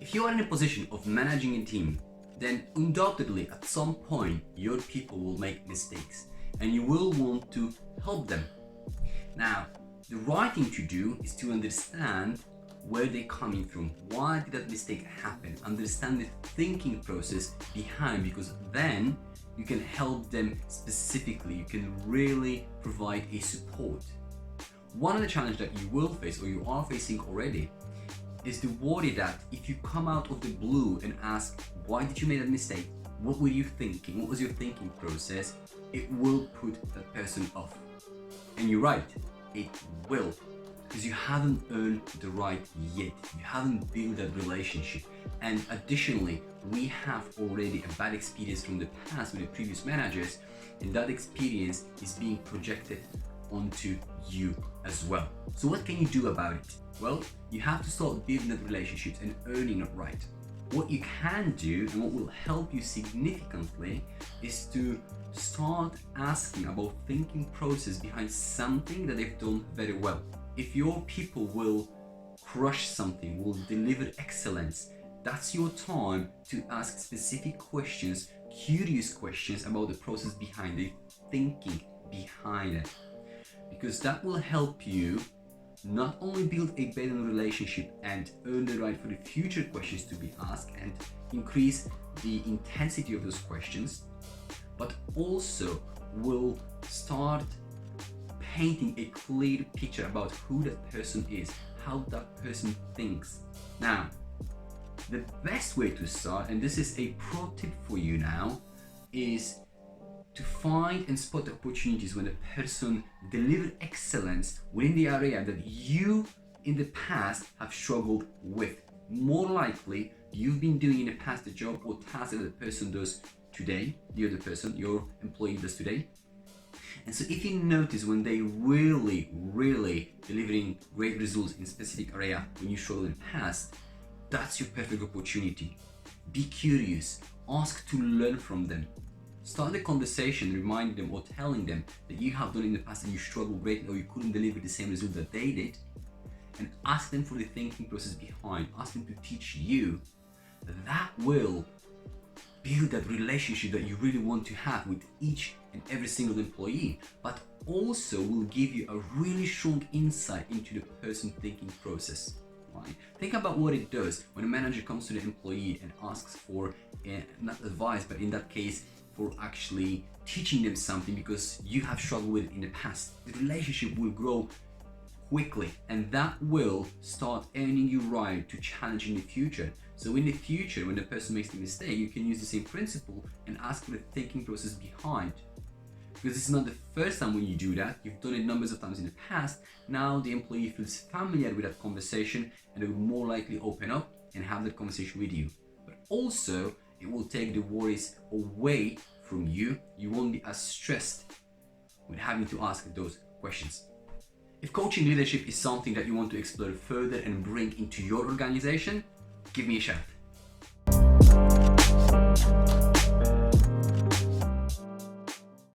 If you are in a position of managing a team, then undoubtedly at some point your people will make mistakes and you will want to help them. Now, the right thing to do is to understand where they're coming from, why did that mistake happen, understand the thinking process behind, because then you can help them specifically, you can really provide a support. One of the challenges that you will face, or you are facing already, is the worry that if you come out of the blue and ask, why did you make that mistake? What were you thinking? What was your thinking process? It will put that person off. And you're right, it will, because you haven't earned the right yet. You haven't built that relationship. And additionally, we have already a bad experience from the past with the previous managers, and that experience is being projected onto you as well. So what can you do about it? Well, you have to start building that relationships and earning it right. What you can do and what will help you significantly is to start asking about thinking process behind something that they've done very well. If your people will crush something, will deliver excellence, that's your time to ask specific questions, curious questions about the process behind it, thinking behind it. Because that will help you not only build a better relationship and earn the right for the future questions to be asked and increase the intensity of those questions, but also will start painting a clear picture about who that person is, how that person thinks. Now, the best way to start, and this is a pro tip for you now, is to find and spot the opportunities when a person delivers excellence within the area that you in the past have struggled with. More likely, you've been doing in the past the job or task that the person does today, the other person, your employee does today. And so if you notice when they really delivering great results in a specific area when you struggled in the past, that's your perfect opportunity. Be curious, ask to learn from them. Start the conversation, reminding them or telling them that you have done in the past and you struggled greatly or you couldn't deliver the same result that they did, and ask them for the thinking process behind, ask them to teach you. That will build that relationship that you really want to have with each and every single employee, but also will give you a really strong insight into the person thinking process. Right? Think about what it does when a manager comes to the employee and asks for not advice, but in that case for actually teaching them something because you have struggled with it in the past. The relationship will grow quickly, and that will start earning you right to challenge in the future. So in the future, when the person makes the mistake, you can use the same principle and ask for the thinking process behind. Because it's not the first time when you do that, you've done it numbers of times in the past. Now the employee feels familiar with that conversation and they will more likely open up and have that conversation with you. But also, it will take the worries away from you. You won't be as stressed with having to ask those questions. If coaching leadership is something that you want to explore further and bring into your organization, give me a shout.